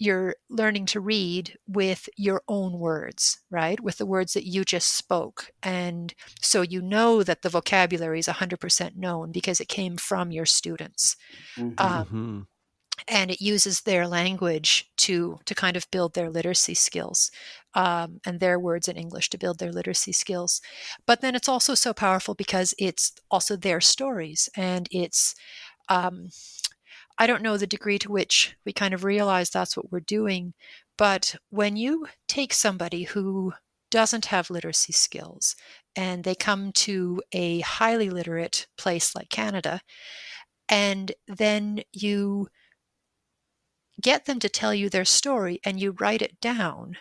you're learning to read with your own words, right? With the words that you just spoke. And so you know that the vocabulary is 100% known because it came from your students. Mhm. Um, Mhm. and it uses their language to kind of build their literacy skills, and their words in English to build their literacy skills. But then it's also so powerful because it's also their stories, and it's um, I don't know the degree to which we kind of realize that's what we're doing, but when you take somebody who doesn't have literacy skills and they come to a highly literate place like Canada, and then you get them to tell you their story and you write it down,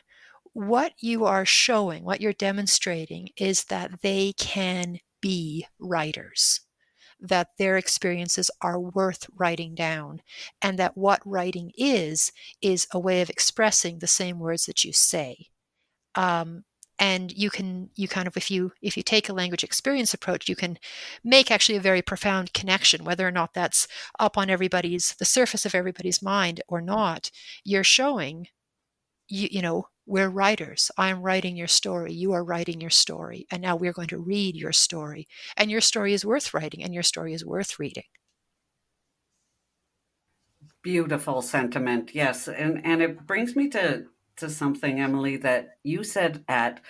what you are showing, what you're demonstrating is that they can be writers, that their experiences are worth writing down, and that what writing is a way of expressing the same words that you say. Um, and you kind of, if you take a language experience approach, you can make actually a very profound connection, whether or not that's up on the surface of everybody's mind or not. You're showing, we're writers. I'm writing your story. You are writing your story. And now we're going to read your story. And your story is worth writing, and your story is worth reading. Beautiful sentiment. Yes. And it brings me to something, Emily, that you said at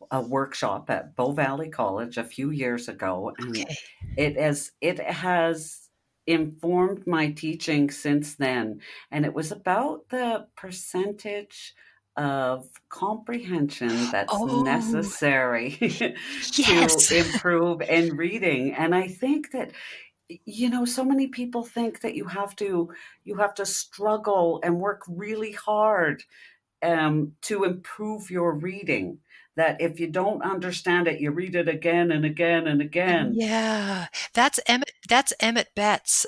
a workshop at Bow Valley College a few years ago, and Okay. it has informed my teaching since then. And it was about the percentage of comprehension that's Oh, necessary to yes. improve in reading. And I think that so many people think that you have to struggle and work really hard to improve your reading, that if you don't understand it, you read it again and again and again. Yeah, that's Emmett Betts.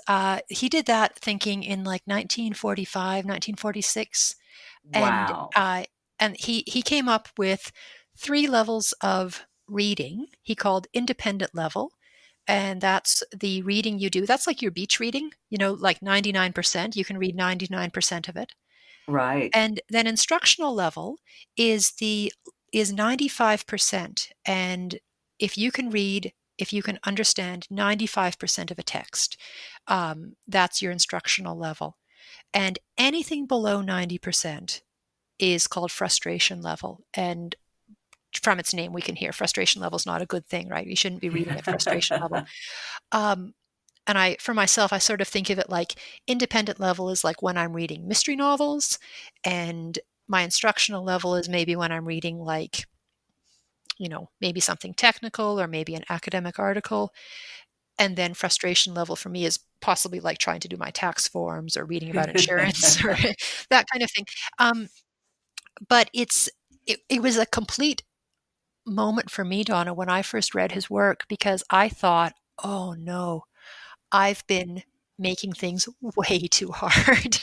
He did that thinking in like 1945, 1946, and Wow. he came up with three levels of reading. He called independent level, and that's the reading you do. That's like your beach reading, like 99%. You can read 99% of it. Right. And then instructional level is 95%. And if you can understand 95% of a text, that's your instructional level. And anything below 90% is called frustration level. And from its name, we can hear frustration level is not a good thing, right? You shouldn't be reading at frustration level. Um, and for myself, I sort of think of it like independent level is like when I'm reading mystery novels, and my instructional level is maybe when I'm reading like, maybe something technical or maybe an academic article. And then frustration level for me is possibly like trying to do my tax forms or reading about insurance or that kind of thing. Um, but it was a complete moment for me, Donna, when I first read his work, because I thought, oh no, I've been making things way too hard,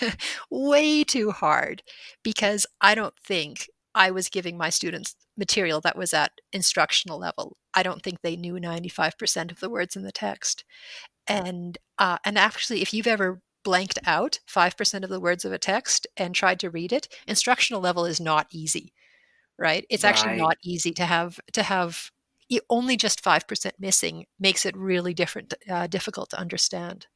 way too hard, because I don't think I was giving my students material that was at instructional level. I don't think they knew 95% of the words in the text. And actually, if you've ever blanked out 5% of the words of a text and tried to read it, instructional level is not easy, right? It's actually Right. not easy to have only just 5% missing makes it really difficult to understand.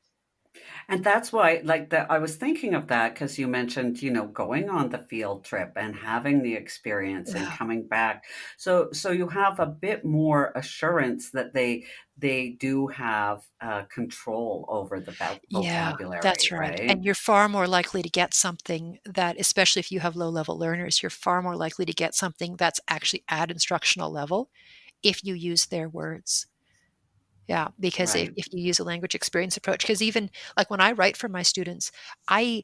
And that's why, like, that I was thinking of that because you mentioned, going on the field trip and having the experience and Yeah. coming back. So you have a bit more assurance that they do have control over the Yeah, that's vocabulary, right. right? And you're far more likely to get something that, especially if you have low-level learners, you're far more likely to get something that's actually at instructional level if you use their words. Yeah, because if, Right. if you use a language experience approach, because even like when I write for my students, I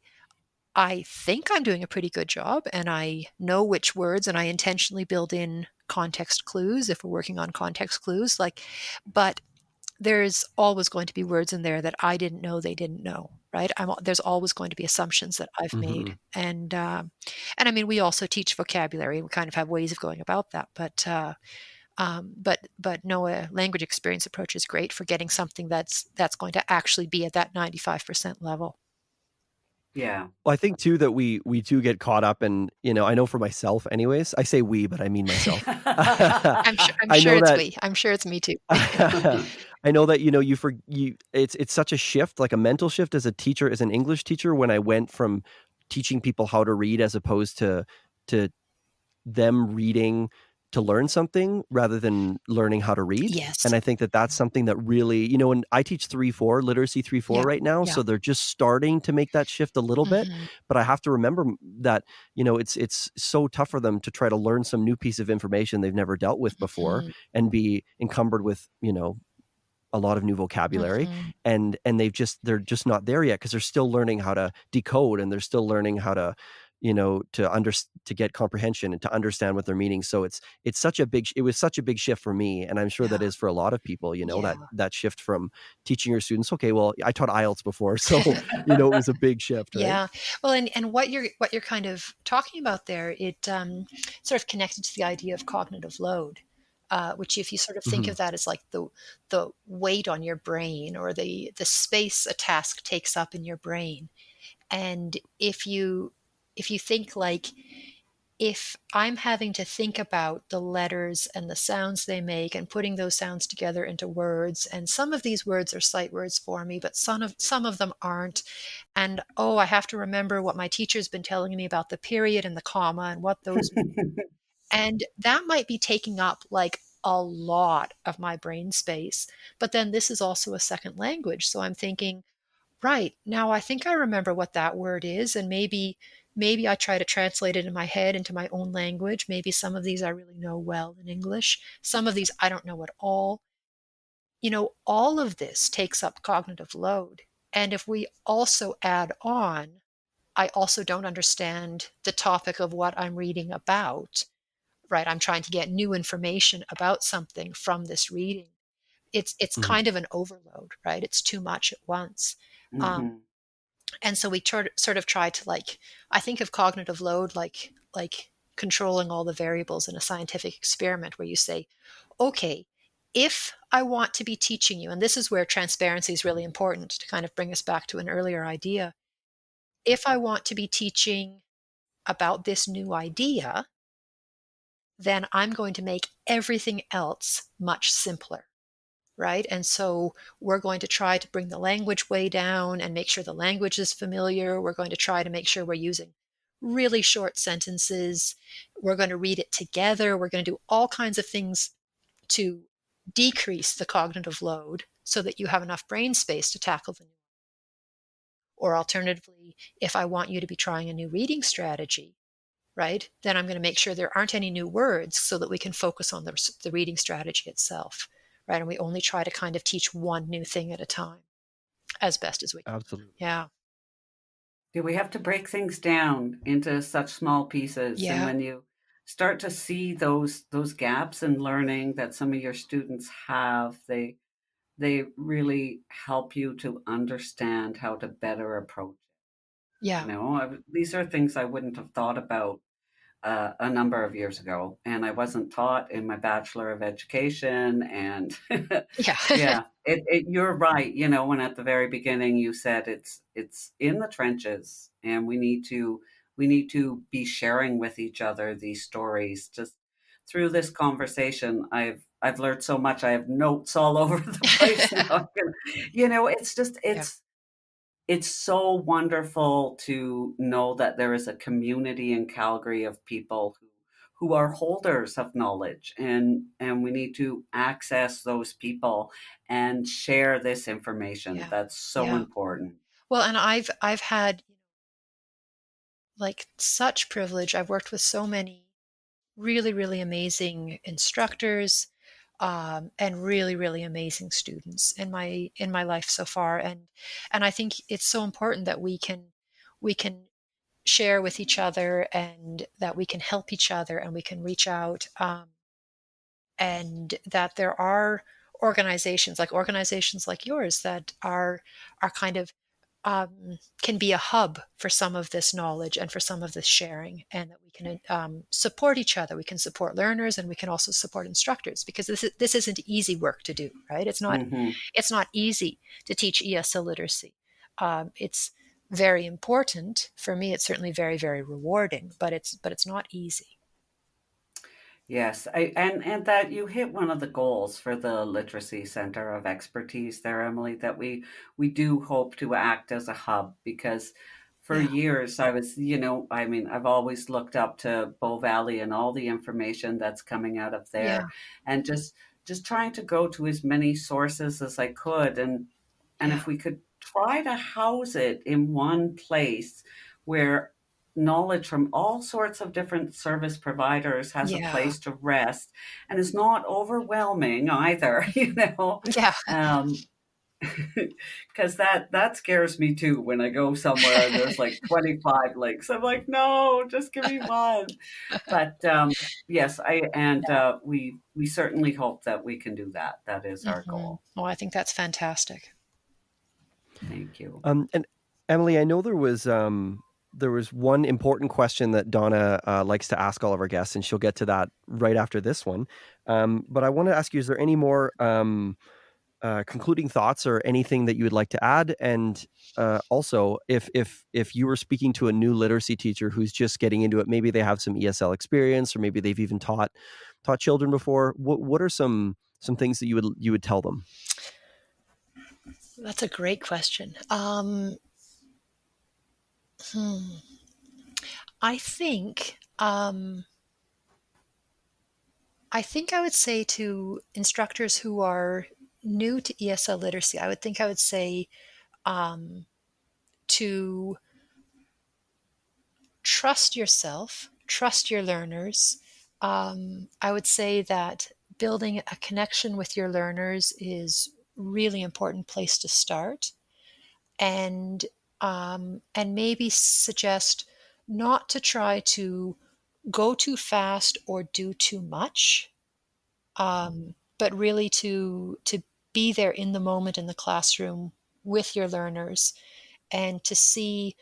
I think I'm doing a pretty good job and I know which words, and I intentionally build in context clues if we're working on context clues, but there's always going to be words in there that I didn't know they didn't know, right? There's always going to be assumptions that I've made, Hmm. and I mean, we also teach vocabulary. We kind of have ways of going about that, but no, a language experience approach is great for getting something that's going to actually be at that 95% level. Yeah. Well, I think too that we do get caught up in, I know for myself anyways, I say we, but I mean myself. I'm I sure know it's that we. I'm sure it's me too. I know that, it's such a shift, like a mental shift as a teacher, as an English teacher, when I went from teaching people how to read as opposed to them reading to learn something rather than learning how to read. Yes. And I think that that's something that really, and I teach 3-4, literacy 3-4 Yeah. right now. Yeah. So they're just starting to make that shift a little bit. Hmm. But I have to remember that, it's so tough for them to try to learn some new piece of information they've never dealt with before Hmm. and be encumbered with, a lot of new vocabulary, Hmm. and they're just not there yet because they're still learning how to decode, and they're still learning how to to get comprehension and to understand what they're meaning. So it was such a big shift for me, and I'm sure that Yeah. is for a lot of people, Yeah. that shift from teaching your students, okay, well, I taught IELTS before, so it was a big shift, right? Yeah. Well, and what you're kind of talking about there, it sort of connected to the idea of cognitive load, which if you sort of think Mhm. of that as like the weight on your brain or the space a task takes up in your brain, and if you think like if I'm having to think about the letters and the sounds they make and putting those sounds together into words, and some of these words are sight words for me, but some of them aren't. And I have to remember what my teacher's been telling me about the period and the comma and what those mean. And that might be taking up like a lot of my brain space. But then this is also a second language. So I'm thinking, right, now I think I remember what that word is, and maybe I try to translate it in my head into my own language. Maybe some of these I really know well in English. Some of these I don't know at all. All of this takes up cognitive load. And if we also add on, I also don't understand the topic of what I'm reading about, right? I'm trying to get new information about something from this reading. It's Mhm. kind of an overload, right? It's too much at once. Um, Hmm. and so we sort of try to I think of cognitive load like controlling all the variables in a scientific experiment where you say, okay, if I want to be teaching you, and this is where transparency is really important to kind of bring us back to an earlier idea. If I want to be teaching about this new idea, then I'm going to make everything else much simpler, right? And so we're going to try to bring the language way down and make sure the language is familiar. We're going to try to make sure we're using really short sentences. We're going to read it together. We're going to do all kinds of things to decrease the cognitive load so that you have enough brain space to tackle the new. Or alternatively, if I want you to be trying a new reading strategy, right, then I'm going to make sure there aren't any new words so that we can focus on the reading strategy itself, right? And we only try to kind of teach one new thing at a time as best as we can. Absolutely. Yeah. Yeah, we have to break things down into such small pieces, and Yeah. when you start to see those gaps in learning that some of your students have, they really help you to understand how to better approach it. Yeah. These are things I wouldn't have thought about a number of years ago, and I wasn't taught in my Bachelor of Education. And Yeah. yeah, you're right. When at the very beginning you said it's in the trenches, and we need to be sharing with each other these stories. Just through this conversation, I've learned so much. I have notes all over the place now. It's just Yeah. it's so wonderful to know that there is a community in Calgary of people who are holders of knowledge, and we need to access those people and share this information. Yeah. That's so Yeah. important. Well, and I've had like such privilege. I've worked with so many really, really amazing instructors, and really, really amazing students in my life so far. And I think it's so important that we can share with each other and that we can help each other and we can reach out, and that there are organizations like yours that are kind of can be a hub for some of this knowledge and for some of this sharing, and that we can support each other. We can support learners, and we can also support instructors, because this isn't easy work to do, right? Hmm. It's not easy to teach ESL literacy. It's very important for me. It's certainly very, very rewarding, but it's not easy. Yes, and that you hit one of the goals for the Literacy Center of Expertise there, Emily, that we do hope to act as a hub, because for Yeah, years I've always looked up to Bow Valley and all the information that's coming out of yeah, there, and just trying to go to as many sources as I could, and yeah, if we could try to house it in one place where knowledge from all sorts of different service providers has a yeah, place to rest, and is not overwhelming either. yeah. um because that scares me too when I go somewhere and there's like 25 links. I'm like, no, just give me one. But yes, we certainly hope that we can do that. That is our goal. Oh, I think that's fantastic. Thank you. And Emily, I know there was one important question that Donna likes to ask all of our guests, and she'll get to that right after this one. But I want to ask you: is there any more concluding thoughts or anything that you would like to add. And also, if you were speaking to a new literacy teacher who's just getting into it, maybe they have some ESL experience, or maybe they've even taught children before. What are some things that you would tell them? That's a great question. I think I would say to instructors who are new to ESL literacy, I would say to trust yourself, trust your learners. I would say that building a connection with your learners is really important place to start, and maybe suggest not to try to go too fast or do too much, but really to be there in the moment in the classroom with your learners and to see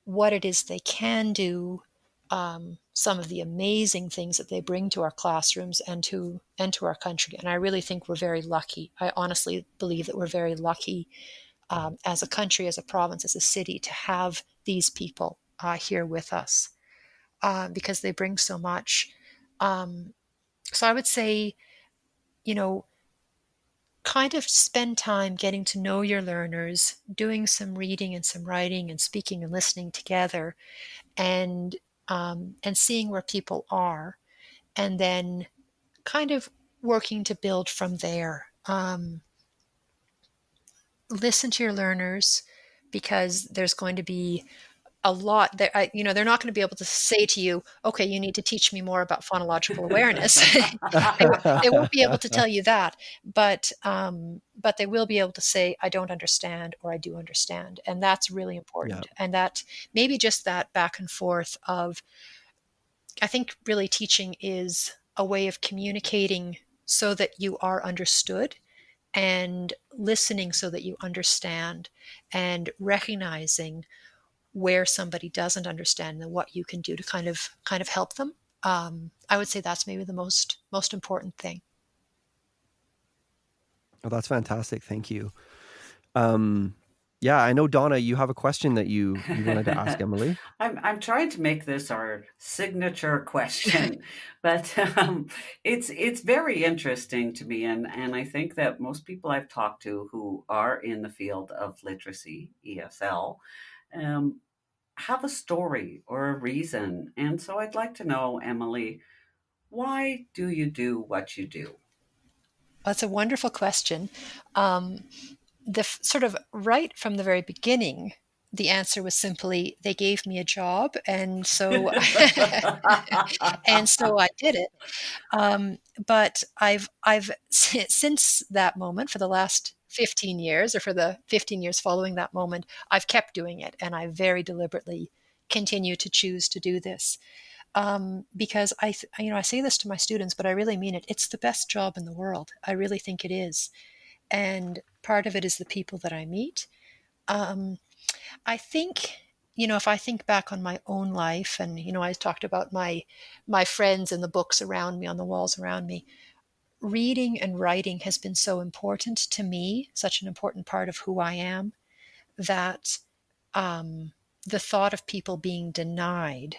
what it is they can do, some of the amazing things that they bring to our classrooms and to our country. And I really think we're very lucky. I honestly believe that we're very lucky as a country, as a province, as a city, to have these people here with us because they bring so much. So I would say, kind of spend time getting to know your learners, doing some reading and some writing and speaking and listening together, and seeing where people are, and then kind of working to build from there. Listen to your learners, because there's going to be a lot there. They're not going to be able to say to you, okay, you need to teach me more about phonological awareness. They won't be able to tell you that, but they will be able to say, I don't understand, or I do understand. And that's really important. Yeah. And that maybe just that back and forth of, I think really teaching is a way of communicating so that you are understood, and listening so that you understand, and recognizing where somebody doesn't understand and what you can do to kind of help them. I would say that's maybe the most important thing. Oh, that's fantastic. Thank you. Yeah, I know, Donna, you have a question that you wanted to ask Emily. I'm trying to make this our signature question, but it's very interesting to me, and I think that most people I've talked to who are in the field of literacy, ESL, um, have a story or a reason. And so I'd like to know, Emily, why do you do what you do? That's a wonderful question. Sort of right from the very beginning, the answer was simply they gave me a job, and so and so I did it. But I've since that moment, for the last 15 years, or for the 15 years following that moment, I've kept doing it, and I very deliberately continue to choose to do this. Because I say this to my students, but I really mean it. It's the best job in the world. I really think it is. And part of it is the people that I meet. Um, I think, if I think back on my own life, and, I talked about my friends and the books around me, on the walls around me, reading and writing has been so important to me, such an important part of who I am, that the thought of people being denied,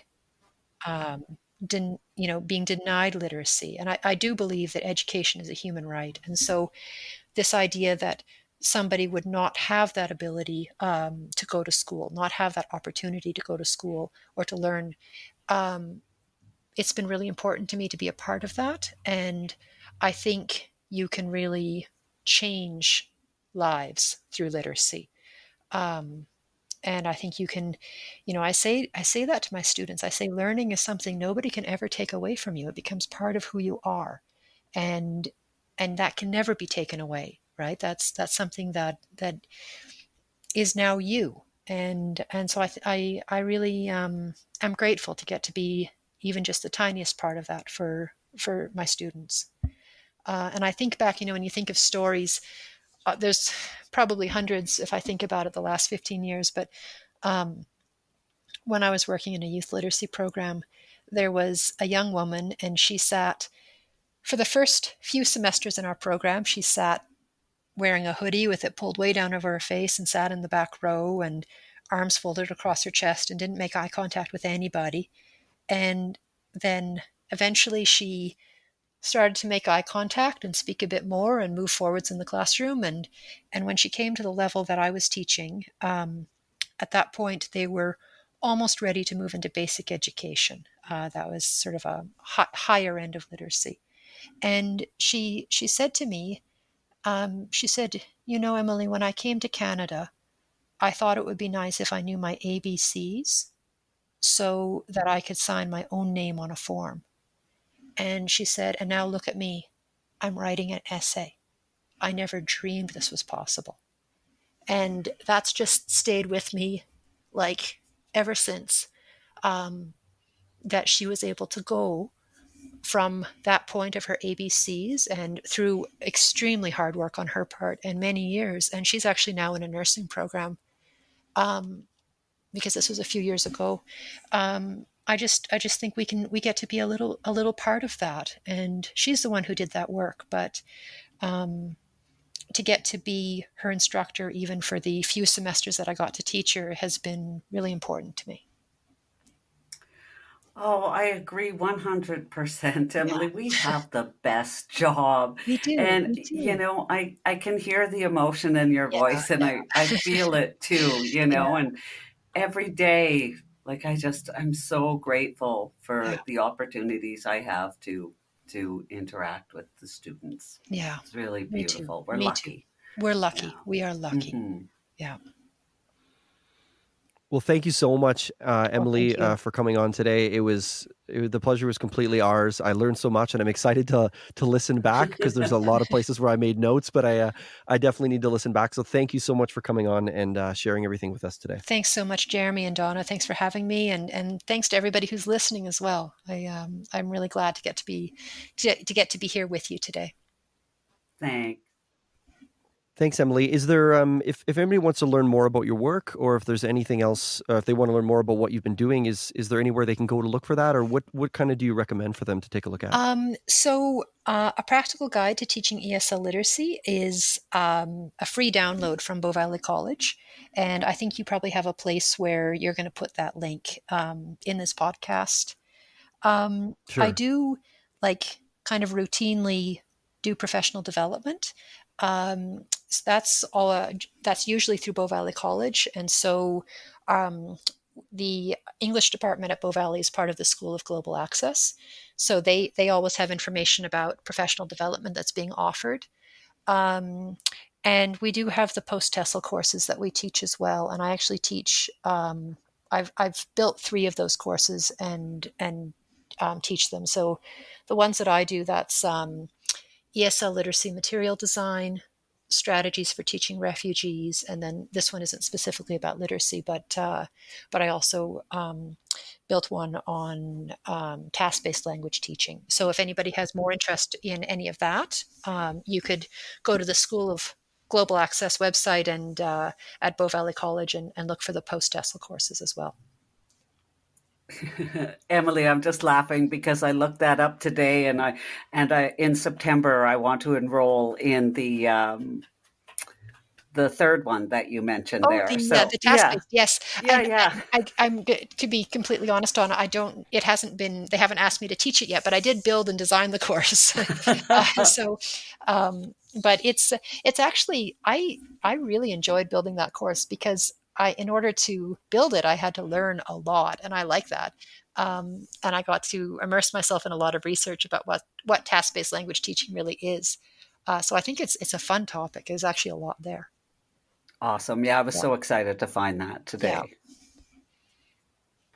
being denied literacy. And I do believe that education is a human right. And so this idea that somebody would not have that ability to go to school, not have that opportunity to go to school or to learn, it's been really important to me to be a part of that. And I think you can really change lives through literacy. And I think you can, I say that to my students. I say learning is something nobody can ever take away from you. It becomes part of who you are, and that can never be taken away. Right? That's something that is now you. And so I really am grateful to get to be even just the tiniest part of that for my students. And I think back, when you think of stories, there's probably hundreds if I think about it the last 15 years. But when I was working in a youth literacy program, there was a young woman, and she sat for the first few semesters in our program. She sat wearing a hoodie with it pulled way down over her face and sat in the back row and arms folded across her chest and didn't make eye contact with anybody. And then eventually she started to make eye contact and speak a bit more and move forwards in the classroom. And when she came to the level that I was teaching, at that point they were almost ready to move into basic education. That was sort of a higher end of literacy. And she said to me, she said, you know, Emily, when I came to Canada, I thought it would be nice if I knew my ABCs so that I could sign my own name on a form. And she said, and now look at me, I'm writing an essay. I never dreamed this was possible. And that's just stayed with me like ever since, that she was able to go from that point of her ABCs and through extremely hard work on her part and many years. And she's actually now in a nursing program, because this was a few years ago. I just think we get to be a little part of that. And she's the one who did that work, but to get to be her instructor, even for the few semesters that I got to teach her, has been really important to me. Oh, I agree 100%, Emily. We have the best job. We do. And, We you do. know, I can hear the emotion in your Yeah. voice and I feel it too, you know, and every day, like I'm so grateful for the opportunities I have to interact with the students. Yeah. It's really Me too. beautiful. We're Me too. lucky. We're lucky. Yeah. We are lucky. Mm-hmm. Yeah. Well, thank you so much, Emily, thank you. for coming on today. The pleasure was completely ours. I learned so much, and I'm excited to listen back because there's a lot of places where I made notes, but I definitely need to listen back. So thank you so much for coming on and sharing everything with us today. Thanks so much, Jeremy and Donna. Thanks for having me, and thanks to everybody who's listening as well. I'm really glad to get to be here with you today. Thanks. Thanks, Emily. Is there, if anybody wants to learn more about your work, or if there's anything else, if they want to learn more about what you've been doing, is there anywhere they can go to look for that, or what kind of do you recommend for them to take a look at? A practical guide to teaching ESL literacy is a free download from Bow Valley College, and I think you probably have a place where you're going to put that link in this podcast. Sure. I do kind of routinely do professional development. So that's usually through Bow Valley College, and so the English department at Bow Valley is part of the School of Global Access. So they always have information about professional development that's being offered. And we do have the post-TESOL courses that we teach as well. And I actually teach, I've built 3 of those courses and teach them. So the ones that I do, that's ESL literacy material design, strategies for teaching refugees, and then this one isn't specifically about literacy, but I also built one on task-based language teaching. So if anybody has more interest in any of that, you could go to the School of Global Access website and at Bow Valley College and look for the post-TESOL courses as well. Emily, I'm just laughing because I looked that up today, and I in September I want to enroll in the third one that you mentioned there. The task-based, yes. Yeah. I'm to be completely honest on it hasn't been, they haven't asked me to teach it yet, but I did build and design the course. But it's actually, I really enjoyed building that course because in order to build it, I had to learn a lot, and I like that. And I got to immerse myself in a lot of research about what task-based language teaching really is. So I think it's a fun topic. There's actually a lot there. Awesome. Yeah, I was so excited to find that today. Yeah.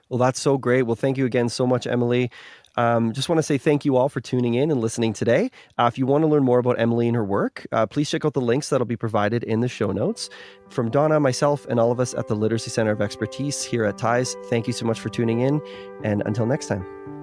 Well, that's so great. Well, thank you again so much, Emily. Just want to say thank you all for tuning in and listening today. If you want to learn more about Emily and her work, please check out the links that'll be provided in the show notes. From Donna, myself, and all of us at the Literacy Center of Expertise here at TIES, thank you so much for tuning in, and until next time.